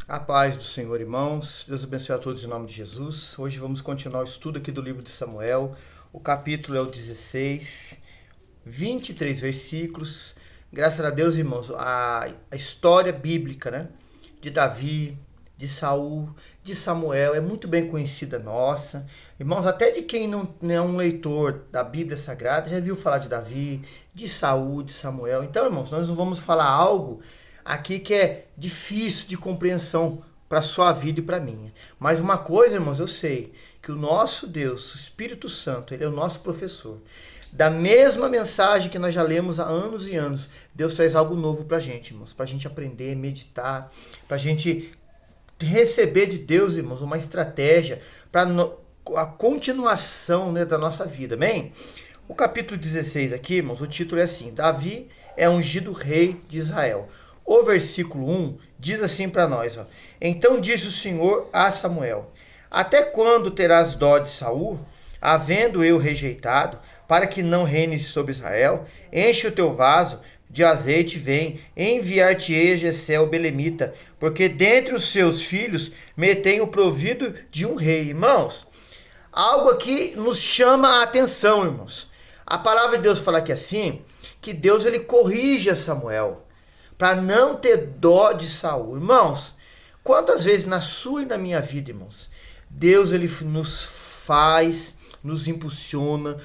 A paz do Senhor, irmãos. Deus abençoe a todos em nome de Jesus. Hoje vamos continuar o estudo aqui do livro de Samuel. O capítulo é o 16, 23 versículos. Graças a Deus, irmãos, a história bíblica, né, de Davi, de Saul, de Samuel é muito bem conhecida nossa. Irmãos, até de quem não é um leitor da Bíblia Sagrada já viu falar de Davi, de Saul, de Samuel. Então, irmãos, nós não vamos falar algo aqui que é difícil de compreensão para a sua vida e para a minha. Mas uma coisa, irmãos, eu sei, que o nosso Deus, o Espírito Santo, ele é o nosso professor. Da mesma mensagem que nós já lemos há anos e anos, Deus traz algo novo para a gente, irmãos, para a gente aprender, meditar, para a gente receber de Deus, irmãos, uma estratégia para a continuação, né, da nossa vida, amém? O capítulo 16 aqui, irmãos, o título é assim: Davi é ungido rei de Israel. O versículo 1 diz assim para nós, ó: Então disse o Senhor a Samuel: Até quando terás dó de Saul, havendo eu rejeitado, para que não reine sobre Israel? Enche o teu vaso de azeite e vem, enviar-te-ei a Jessé o belemita, porque dentre os seus filhos me tenho provido de um rei. Irmãos, algo aqui nos chama a atenção, irmãos. A palavra de Deus fala aqui assim, que Deus ele corrige a Samuel para não ter dó de Saul. Irmãos, quantas vezes na sua e na minha vida, irmãos, Deus ele nos faz, nos impulsiona,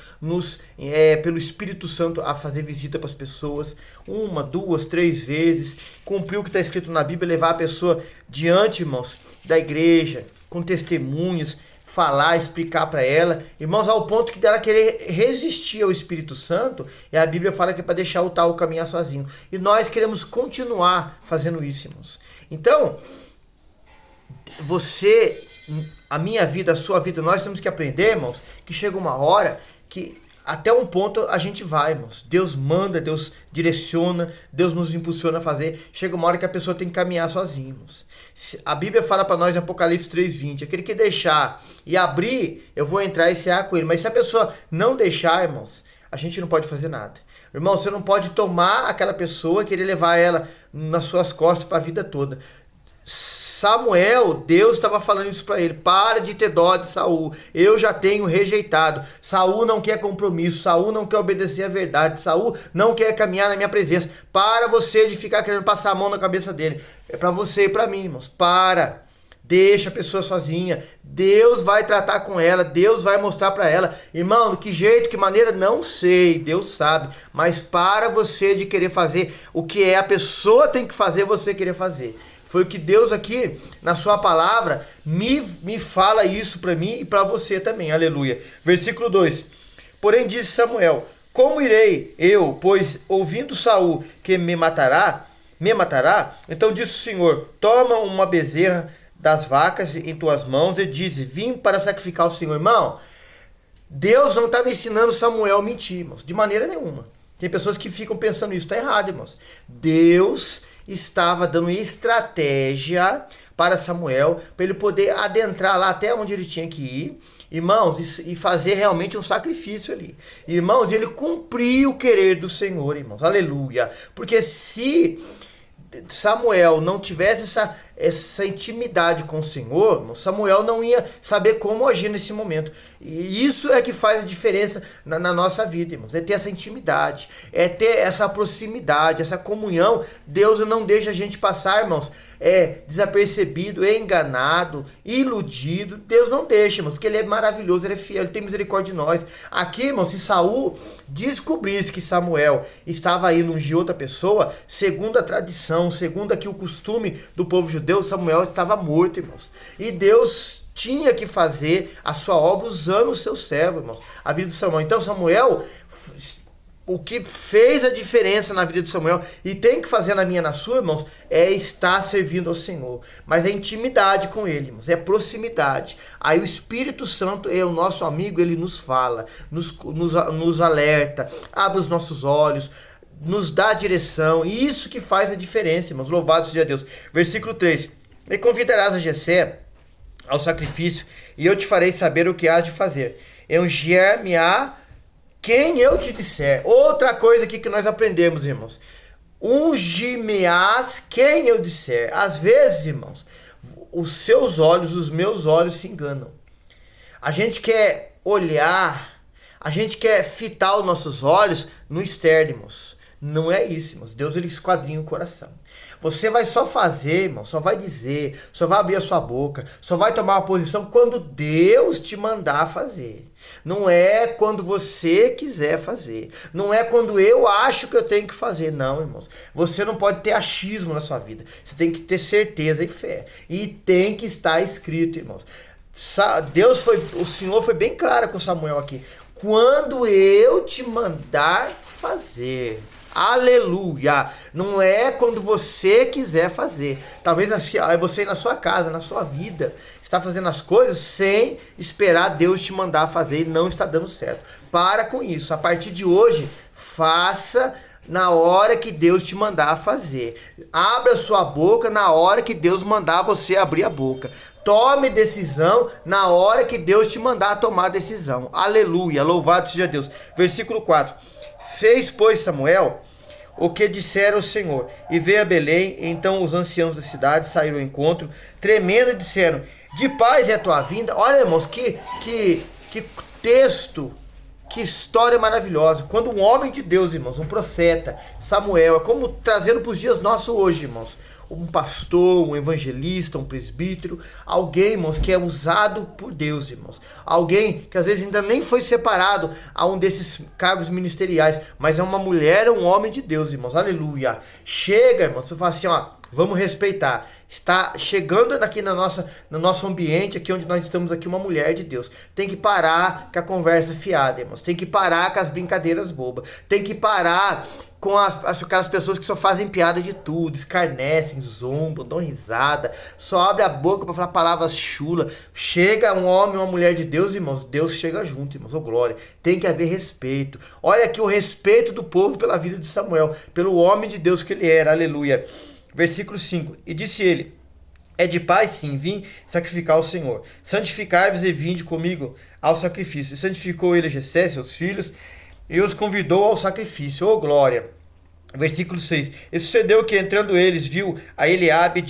pelo Espírito Santo a fazer visita para as pessoas, 1, 2, 3 vezes, cumprir o que está escrito na Bíblia, levar a pessoa diante, irmãos, da igreja, com testemunhas, falar, explicar para ela, irmãos, ao ponto que dela querer resistir ao Espírito Santo, e a Bíblia fala que é para deixar o tal caminhar sozinho. E nós queremos continuar fazendo isso, irmãos. Então, você, a minha vida, a sua vida, nós temos que aprender, irmãos, que chega uma hora que até um ponto a gente vai, irmãos. Deus manda, Deus direciona, Deus nos impulsiona a fazer. Chega uma hora que a pessoa tem que caminhar sozinha, irmãos. A Bíblia fala para nós em Apocalipse 3:20, aquele que deixar e abrir, eu vou entrar e cear com ele. Mas se a pessoa não deixar, irmãos, a gente não pode fazer nada. Irmão, você não pode tomar aquela pessoa e querer levar ela nas suas costas para a vida toda. Samuel, Deus estava falando isso para ele: para de ter dó de Saul, eu já tenho rejeitado. Saul não quer compromisso, Saul não quer obedecer a verdade, Saul não quer caminhar na minha presença. Para você de ficar querendo passar a mão na cabeça dele. É para você e para mim, irmãos. Para, deixa a pessoa sozinha. Deus vai tratar com ela, Deus vai mostrar para ela. Irmão, de que jeito, que maneira, não sei, Deus sabe. Mas para você de querer fazer o que a pessoa tem que fazer, você querer fazer. Foi o que Deus aqui, na sua palavra, me fala isso para mim e para você também. Aleluia. Versículo 2. Porém disse Samuel: Como irei eu, pois ouvindo Saul que me matará, então disse o Senhor: Toma uma bezerra das vacas em tuas mãos e dize: Vim para sacrificar ao Senhor. Irmão, Deus não estava ensinando Samuel a mentir, irmãos, de maneira nenhuma. Tem pessoas que ficam pensando isso, está errado, irmãos. Deus estava dando estratégia para Samuel, para ele poder adentrar lá até onde ele tinha que ir, irmãos, e fazer realmente um sacrifício ali. Irmãos, ele cumpriu o querer do Senhor, irmãos, aleluia. Porque se Samuel não tivesse essa intimidade com o Senhor, Samuel não ia saber como agir nesse momento. E isso é que faz a diferença na nossa vida, irmãos. É ter essa intimidade, é ter essa proximidade, essa comunhão. Deus não deixa a gente passar, irmãos, desapercebido, enganado, iludido. Deus não deixa, irmãos, porque ele é maravilhoso, ele é fiel, ele tem misericórdia de nós. Aqui, irmãos, se Saul descobrisse que Samuel estava indo ungir outra pessoa, segundo a tradição, segundo aqui o costume do povo judeu, Samuel estava morto, irmãos. E Deus tinha que fazer a sua obra usando o seu servo, irmãos, a vida de Samuel. Então Samuel, o que fez a diferença na vida de Samuel, e tem que fazer na minha e na sua, irmãos, é estar servindo ao Senhor. Mas é intimidade com ele, irmãos, é proximidade. Aí o Espírito Santo é o nosso amigo, ele nos fala, nos alerta, abre os nossos olhos, nos dá direção. E isso que faz a diferença, irmãos. Louvado seja Deus. Versículo 3. Me convidarás a Jessé ao sacrifício, e eu te farei saber o que hás de fazer. Ungir-me-á quem eu te disser. Outra coisa aqui que nós aprendemos, irmãos. Unge-me-ás quem eu disser. Às vezes, irmãos, os seus olhos, os meus olhos se enganam. A gente quer olhar, a gente quer fitar os nossos olhos no externo, irmãos. Não é isso, irmãos. Deus, ele esquadrinha o coração. Você vai só fazer, irmão, só vai dizer, só vai abrir a sua boca, só vai tomar uma posição quando Deus te mandar fazer. Não é quando você quiser fazer. Não é quando eu acho que eu tenho que fazer. Não, irmãos. Você não pode ter achismo na sua vida. Você tem que ter certeza e fé. E tem que estar escrito, irmãos. O Senhor foi bem claro com Samuel aqui. Quando eu te mandar fazer. Aleluia! Não é quando você quiser fazer. Talvez você na sua casa, na sua vida, está fazendo as coisas sem esperar Deus te mandar fazer e não está dando certo. Para com isso. A partir de hoje, faça na hora que Deus te mandar fazer. Abra sua boca na hora que Deus mandar você abrir a boca. Tome decisão na hora que Deus te mandar tomar decisão. Aleluia! Louvado seja Deus. Versículo 4. Fez, pois, Samuel o que dissera o Senhor, e veio a Belém. Então os anciãos da cidade saíram ao encontro, tremendo, e disseram: de paz é a tua vinda. Olha, irmãos, que texto, que história maravilhosa. Quando um homem de Deus, irmãos, um profeta, Samuel, é como trazendo para os dias nossos hoje, irmãos, um pastor, um evangelista, um presbítero, alguém, irmãos, que é usado por Deus, irmãos. Alguém que às vezes ainda nem foi separado a um desses cargos ministeriais, mas é uma mulher, um homem de Deus, irmãos. Aleluia. Chega, irmãos, para falar assim, ó, vamos respeitar. Está chegando aqui no nosso ambiente, aqui onde nós estamos aqui, uma mulher de Deus. Tem que parar com a conversa fiada, irmãos. Tem que parar com as brincadeiras bobas. Tem que parar com aquelas pessoas que só fazem piada de tudo, escarnecem, zombam, dão risada, só abre a boca para falar palavras chulas. Chega um homem, uma mulher de Deus, irmãos, Deus chega junto, irmãos, ô glória. Tem que haver respeito. Olha aqui o respeito do povo pela vida de Samuel, pelo homem de Deus que ele era, aleluia. Versículo 5, e disse ele: é de paz, sim, vim sacrificar ao Senhor. Santificai-vos e vinde comigo ao sacrifício. E santificou ele Jessé, seus filhos, e os convidou ao sacrifício. Oh, glória! Versículo 6. E sucedeu que, entrando eles, viu a Eliabe e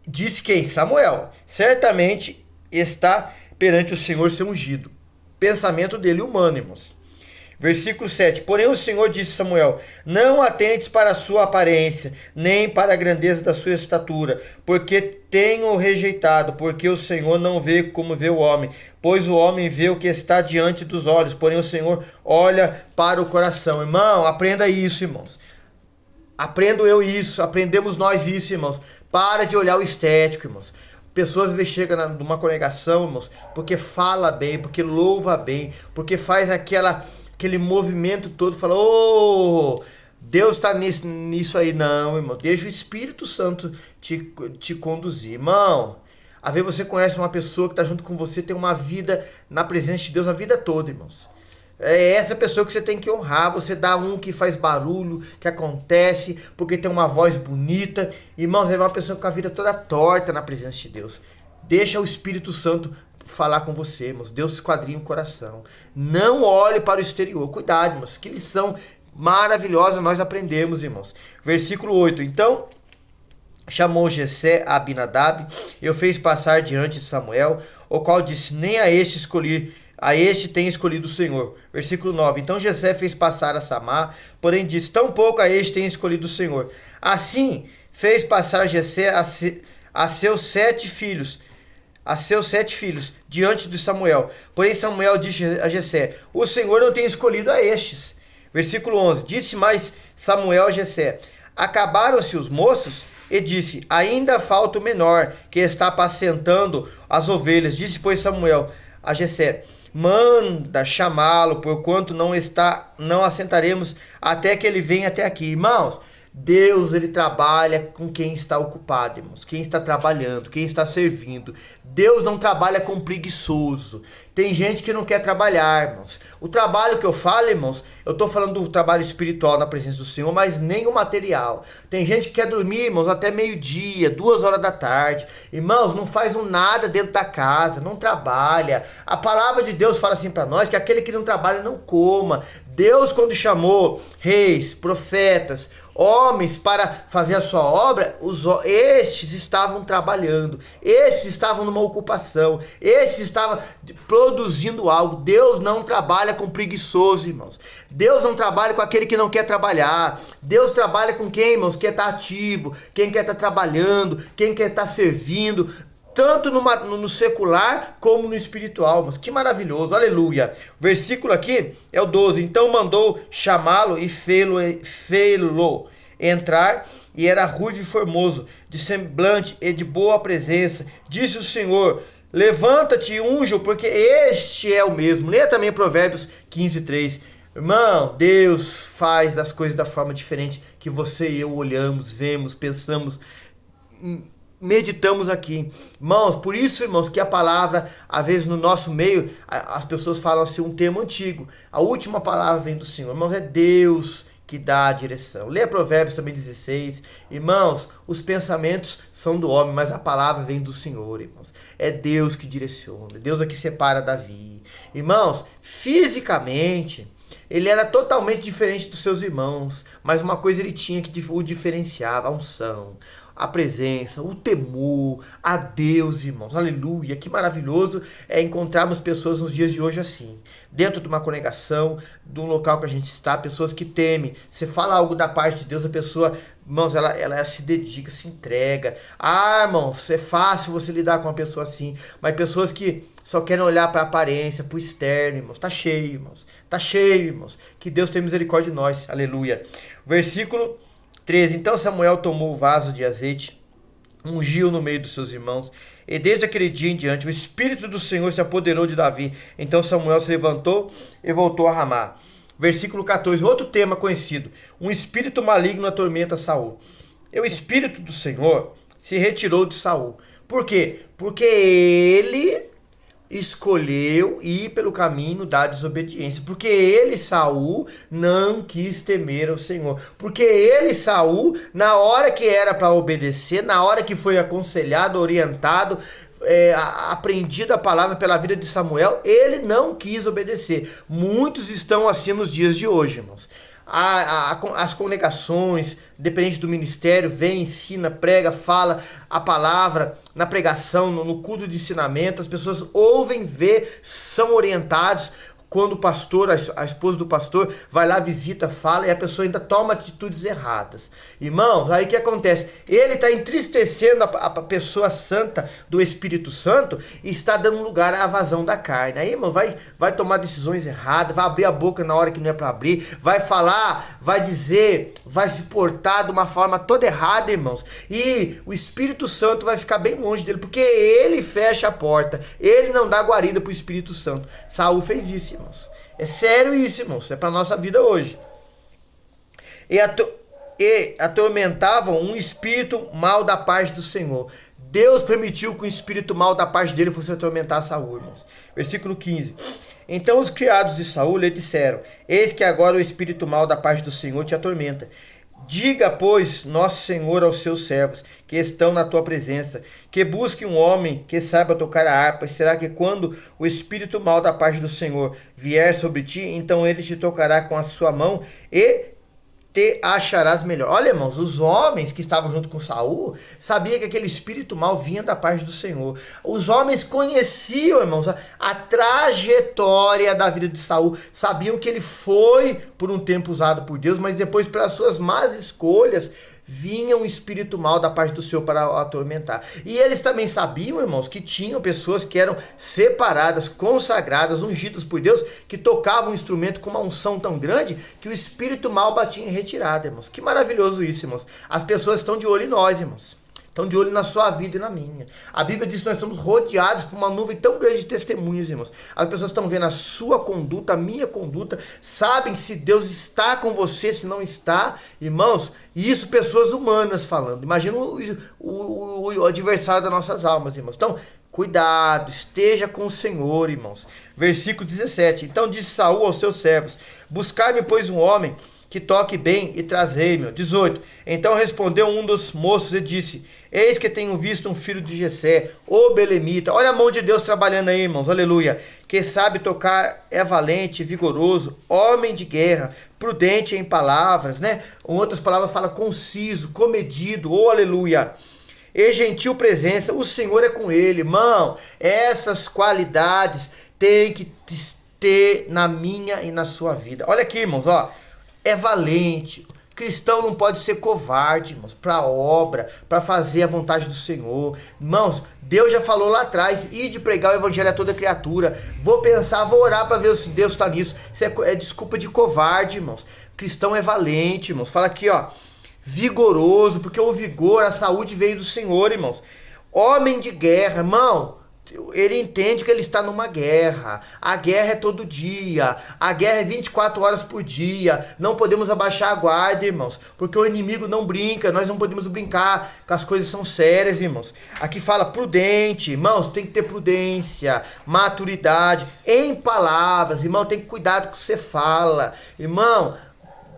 disse quem? Samuel. Certamente está perante o Senhor ser ungido. Pensamento dele humano, irmãos. Versículo 7. Porém o Senhor disse a Samuel: não atentes para a sua aparência, nem para a grandeza da sua estatura, porque tenho rejeitado, porque o Senhor não vê como vê o homem, pois o homem vê o que está diante dos olhos, porém o Senhor olha para o coração. Irmão, aprenda isso, irmãos. Aprendo eu isso, aprendemos nós isso, irmãos. Para de olhar o estético, irmãos. Pessoas às vezes chegam numa congregação, irmãos, porque fala bem, porque louva bem, porque faz aquele movimento todo, fala: oh, Deus está nisso aí. Não, irmão, deixa o Espírito Santo te conduzir. Irmão, às vezes você conhece uma pessoa que está junto com você, tem uma vida na presença de Deus a vida toda, irmãos. É essa pessoa que você tem que honrar. Você dá um que faz barulho, que acontece, porque tem uma voz bonita. Irmãos, é uma pessoa com a vida toda torta na presença de Deus. Deixa o Espírito Santo falar com você, irmãos. Deus esquadrinha o coração. Não olhe para o exterior. Cuidado, irmãos. Que lição maravilhosa nós aprendemos, irmãos. Versículo 8. Então chamou Jessé a Abinadab e o fez passar diante de Samuel, o qual disse: nem a este escolhi, a este tem escolhido o Senhor. Versículo 9. Então Jessé fez passar a Samar, porém disse: tampouco a este tem escolhido o Senhor. Assim fez passar Jessé a seus 7 filhos, diante de Samuel. Porém Samuel disse a Jessé: o Senhor não tem escolhido a estes. Versículo 11. Disse mais Samuel a Jessé: acabaram-se os moços? E disse: ainda falta o menor, que está apacentando as ovelhas. Disse, pois, Samuel a Jessé: manda chamá-lo, porquanto não assentaremos até que ele venha até aqui. Irmãos, Deus, ele trabalha com quem está ocupado, irmãos. Quem está trabalhando, quem está servindo. Deus não trabalha com preguiçoso. Tem gente que não quer trabalhar, irmãos. O trabalho que eu falo, irmãos, eu estou falando do trabalho espiritual na presença do Senhor, mas nem o material. Tem gente que quer dormir, irmãos, até meio-dia, 2 horas da tarde. Irmãos, não faz nada dentro da casa, não trabalha. A palavra de Deus fala assim para nós, que aquele que não trabalha não coma. Deus, quando chamou reis, profetas, homens para fazer a sua obra, estes estavam trabalhando, estes estavam numa ocupação, estes estavam produzindo algo. Deus não trabalha com preguiçoso, irmãos. Deus não trabalha com aquele que não quer trabalhar. Deus trabalha com quem, irmãos? Quer estar ativo, quem quer estar trabalhando, quem quer estar servindo, tanto no secular como no espiritual. Mas que maravilhoso, aleluia. O versículo aqui é o 12. Então mandou chamá-lo e fê-lo entrar, e era ruivo e formoso, de semblante e de boa presença. Disse o Senhor: levanta-te e unge-o, porque este é o mesmo. Leia também Provérbios 15:3. Irmão, Deus faz das coisas da forma diferente que você e eu olhamos, vemos, pensamos, meditamos aqui. Irmãos, por isso, irmãos, que a palavra, às vezes no nosso meio, as pessoas falam assim, um termo antigo. A última palavra vem do Senhor. Irmãos, é Deus que dá a direção. Leia Provérbios também 16. Irmãos, os pensamentos são do homem, mas a palavra vem do Senhor, irmãos. É Deus que direciona. Deus é que separa Davi. Irmãos, fisicamente, ele era totalmente diferente dos seus irmãos, mas uma coisa ele tinha que o diferenciava: a unção, a presença, o temor a Deus, irmãos. Aleluia, que maravilhoso é encontrarmos pessoas nos dias de hoje assim, dentro de uma congregação, de um local que a gente está, pessoas que temem. Você fala algo da parte de Deus, a pessoa, irmãos, ela se dedica, se entrega. Ah, irmãos, é fácil você lidar com uma pessoa assim, mas pessoas que só querem olhar para a aparência, para o externo, irmãos. Tá cheio, irmãos. Tá cheio, irmãos. Que Deus tenha misericórdia de nós. Aleluia. Versículo 13. Então Samuel tomou o vaso de azeite, ungiu no meio dos seus irmãos, e desde aquele dia em diante o Espírito do Senhor se apoderou de Davi. Então Samuel se levantou e voltou a Ramá. Versículo 14. Outro tema conhecido. Um espírito maligno atormenta Saul. E o Espírito do Senhor se retirou de Saul. Por quê? Porque ele escolheu ir pelo caminho da desobediência, porque ele, Saul, não quis temer ao Senhor, porque ele, Saul, na hora que era para obedecer, na hora que foi aconselhado, orientado, aprendido a palavra pela vida de Samuel, ele não quis obedecer. Muitos estão assim nos dias de hoje, irmãos. As congregações, dependente do ministério, vem, ensina, prega, fala a palavra na pregação, no culto de ensinamento. As pessoas ouvem, vê, são orientados. Quando o pastor, a esposa do pastor, vai lá, visita, fala, e a pessoa ainda toma atitudes erradas. Irmãos, aí o que acontece? Ele está entristecendo a pessoa santa do Espírito Santo e está dando lugar à vazão da carne. Aí, irmão, vai tomar decisões erradas, vai abrir a boca na hora que não é para abrir, vai falar, vai dizer, vai se portar de uma forma toda errada, irmãos. E o Espírito Santo vai ficar bem longe dele, porque ele fecha a porta, ele não dá guarida para o Espírito Santo. Saul fez isso, irmãos. É sério isso, irmãos. É para a nossa vida hoje. E atormentavam um espírito mal da parte do Senhor. Deus permitiu que o espírito mal da parte dele fosse atormentar Saul, irmãos. Versículo 15. Então os criados de Saul lhe disseram: eis que agora o espírito mal da parte do Senhor te atormenta. Diga, pois, nosso Senhor aos seus servos, que estão na tua presença, que busque um homem que saiba tocar a harpa. E será que quando o espírito mal da parte do Senhor vier sobre ti, então ele te tocará com a sua mão e te acharás melhor. Olha, irmãos, os homens que estavam junto com Saul sabiam que aquele espírito mal vinha da parte do Senhor. Os homens conheciam, irmãos, a trajetória da vida de Saul, sabiam que ele foi por um tempo usado por Deus, mas depois, pelas suas más escolhas, vinha um espírito mal da parte do Senhor para o atormentar. E eles também sabiam, irmãos, que tinham pessoas que eram separadas, consagradas, ungidas por Deus, que tocavam um instrumento com uma unção tão grande que o espírito mal batia em retirada, irmãos. Que maravilhoso isso, irmãos. As pessoas estão de olho em nós, irmãos. Estão de olho na sua vida e na minha. A Bíblia diz que nós estamos rodeados por uma nuvem tão grande de testemunhas, irmãos. As pessoas estão vendo a sua conduta, a minha conduta, sabem se Deus está com você, se não está, irmãos. E isso pessoas humanas falando. Imagina o adversário das nossas almas, irmãos. Então, cuidado, esteja com o Senhor, irmãos. Versículo 17. Então disse Saul aos seus servos: buscai-me, pois, um homem que toque bem e trazei-me. 18. Então respondeu um dos moços e disse: eis que tenho visto um filho de Jessé, o belemita. Olha a mão de Deus trabalhando aí, irmãos, aleluia. Que sabe tocar, é valente, vigoroso, homem de guerra, prudente em palavras, né? Em outras palavras fala conciso, comedido, oh aleluia. E gentil presença, o Senhor é com ele. Irmão, essas qualidades tem que ter na minha e na sua vida. Olha aqui, irmãos, ó. É valente. Cristão não pode ser covarde, irmãos, para a obra, para fazer a vontade do Senhor. Irmãos, Deus já falou lá atrás, ide pregar o evangelho a toda criatura. Vou pensar, vou orar para ver se Deus está nisso. Isso é desculpa de covarde, irmãos. Cristão é valente, irmãos. Fala aqui, ó, vigoroso, porque o vigor, a saúde veio do Senhor, irmãos. Homem de guerra, irmão. Ele entende que ele está numa guerra. A guerra é todo dia. A guerra é 24 horas por dia. Não podemos abaixar a guarda, irmãos. Porque o inimigo não brinca. Nós não podemos brincar. Que as coisas são sérias, irmãos. Aqui fala prudente. Irmãos, tem que ter prudência. Maturidade. Em palavras. Irmão, tem que cuidar do que você fala. Irmão,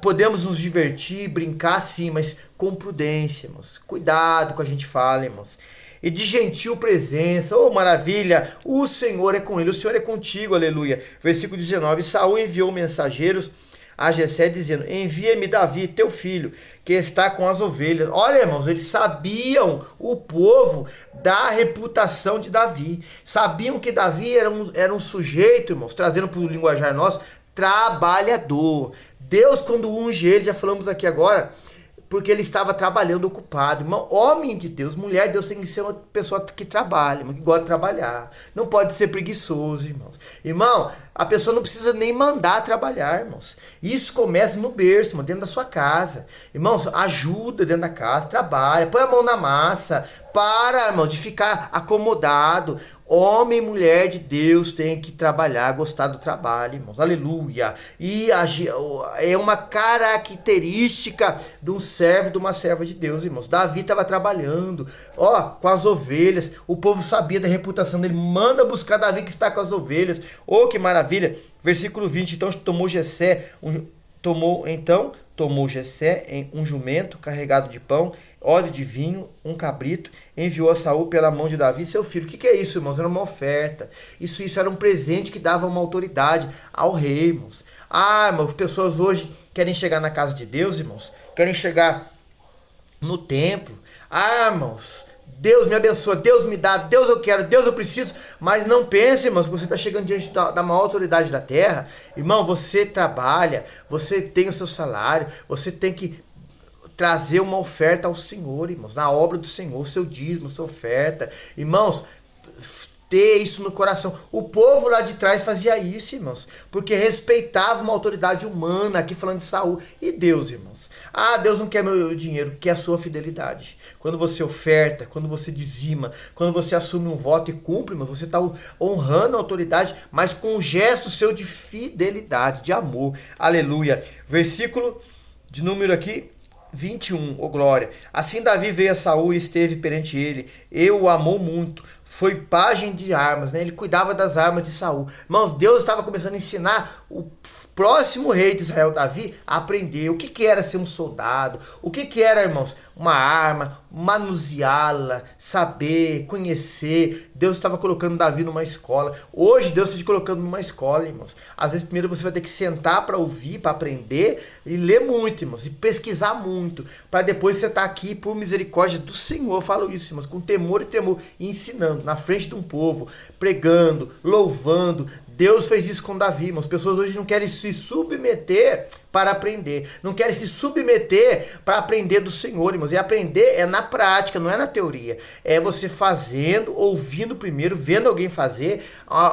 podemos nos divertir, brincar sim, mas com prudência, irmãos. Cuidado com o que a gente fala, irmãos. E de gentil presença, oh maravilha, o Senhor é com ele, o Senhor é contigo, aleluia. Versículo 19, Saul enviou mensageiros a Jessé dizendo, envia-me Davi, teu filho, que está com as ovelhas. Olha, irmãos, eles sabiam, o povo, da reputação de Davi. Sabiam que Davi era um sujeito, irmãos, trazendo para o linguajar nosso, trabalhador. Deus, quando unge ele, já falamos aqui agora, porque ele estava trabalhando, ocupado. Irmão, homem de Deus, mulher de Deus tem que ser uma pessoa que trabalha, irmão, que gosta de trabalhar. Não pode ser preguiçoso, irmãos. Irmão, a pessoa não precisa nem mandar trabalhar, irmãos. Isso começa no berço, irmão, dentro da sua casa. Irmãos, ajuda dentro da casa, trabalha, põe a mão na massa. Para, irmão, de ficar acomodado. Homem e mulher de Deus tem que trabalhar, gostar do trabalho, irmãos. Aleluia. E é uma característica de um servo, de uma serva de Deus, irmãos. Davi estava trabalhando, ó, com as ovelhas. O povo sabia da reputação dele. Manda buscar Davi que está com as ovelhas. Oh, que maravilha. Versículo 20. Então tomou Jessé um jumento carregado de pão, óleo de vinho, um cabrito, enviou a Saul pela mão de Davi, seu filho. O que é isso, irmãos? Era uma oferta. Isso era um presente que dava uma autoridade ao rei, irmãos. Ah, irmãos, pessoas hoje querem chegar na casa de Deus, irmãos. Querem chegar no templo. Ah, irmãos, Deus me abençoa, Deus me dá, Deus eu quero, Deus eu preciso. Mas não pense, irmãos, que você está chegando diante da maior autoridade da terra. Irmão, você trabalha, você tem o seu salário, você tem que trazer uma oferta ao Senhor, irmãos, na obra do Senhor, seu dízimo, sua oferta. Irmãos, ter isso no coração. O povo lá de trás fazia isso, irmãos, porque respeitava uma autoridade humana, aqui falando de Saul. E Deus, irmãos? Ah, Deus não quer meu dinheiro, quer a sua fidelidade. Quando você oferta, quando você dizima, quando você assume um voto e cumpre, irmãos, você está honrando a autoridade, mas com um gesto seu de fidelidade, de amor. Aleluia. Versículo de número aqui 21, ô glória. Assim Davi veio a Saul e esteve perante ele. O amou muito. Foi pajem de armas, né? Ele cuidava das armas de Saul. Irmãos, Deus estava começando a ensinar o próximo rei de Israel, Davi, a aprender o que era ser um soldado, o que era, irmãos, uma arma, manuseá-la, saber, conhecer. Deus estava colocando Davi numa escola. Hoje Deus está te colocando numa escola, irmãos. Às vezes primeiro você vai ter que sentar para ouvir, para aprender e ler muito, irmãos, e pesquisar muito, para depois você estar aqui por misericórdia do Senhor. Eu falo isso, irmãos, com temor e tremor, e ensinando na frente de um povo, pregando, louvando. Deus fez isso com Davi, irmãos. As pessoas hoje não querem se submeter para aprender. Não querem se submeter para aprender do Senhor, irmãos. E aprender é na prática, não é na teoria. É você fazendo, ouvindo primeiro, vendo alguém fazer.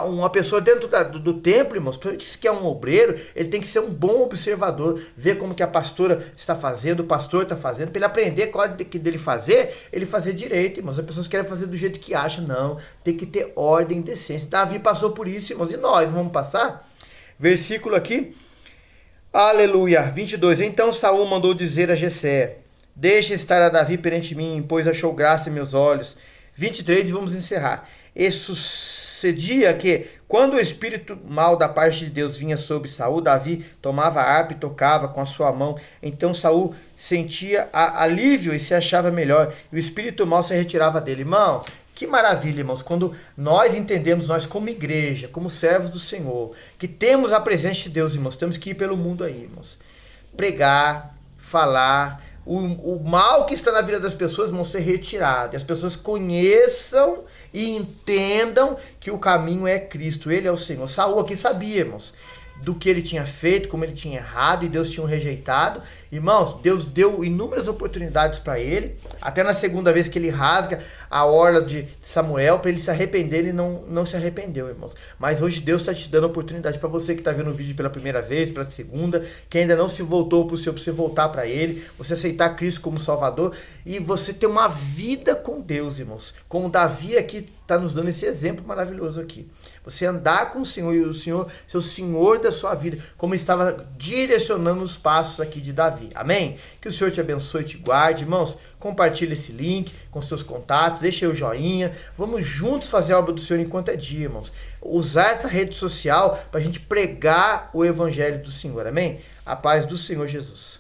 Uma pessoa dentro do templo, irmãos, principalmente que é um obreiro, ele tem que ser um bom observador. Ver como que a pastora está fazendo, o pastor está fazendo, para ele aprender qual é dele fazer, ele fazer direito, irmãos. As pessoas querem fazer do jeito que acham. Não, tem que ter ordem e decência. Davi passou por isso, irmãos, e nós vamos passar? Versículo aqui, aleluia, 22. Então Saul mandou dizer a Jessé, deixa estar a Davi perante mim, pois achou graça em meus olhos. 23, e vamos encerrar. E Sucedia que, quando o espírito mal da parte de Deus vinha sobre Saul, Davi tomava a harpa e tocava com a sua mão. Então Saul sentia alívio e se achava melhor. E o espírito mal se retirava dele. Irmão, que maravilha, irmãos, quando nós entendemos, nós como igreja, como servos do Senhor, que temos a presença de Deus, irmãos, temos que ir pelo mundo aí, irmãos. Pregar, falar, o mal que está na vida das pessoas vão ser retirado. E as pessoas conheçam e entendam que o caminho é Cristo, Ele é o Senhor. Saul aqui sabia, irmãos, do que ele tinha feito, como ele tinha errado e Deus tinha o rejeitado. Irmãos, Deus deu inúmeras oportunidades para ele, até na segunda vez que ele rasga a orla de Samuel para ele se arrepender, ele não se arrependeu, irmãos. Mas hoje Deus está te dando a oportunidade para você que está vendo o vídeo pela primeira vez, pela segunda, que ainda não se voltou para o Senhor, para você voltar para Ele, você aceitar Cristo como Salvador e você ter uma vida com Deus, irmãos. Como Davi aqui está nos dando esse exemplo maravilhoso aqui. Você andar com o Senhor e o Senhor ser o Senhor da sua vida, como estava direcionando os passos aqui de Davi. Amém? Que o Senhor te abençoe e te guarde, irmãos. Compartilhe esse link com seus contatos, deixe aí o joinha. Vamos juntos fazer a obra do Senhor enquanto é dia, irmãos. Usar essa rede social para a gente pregar o evangelho do Senhor. Amém? A paz do Senhor Jesus.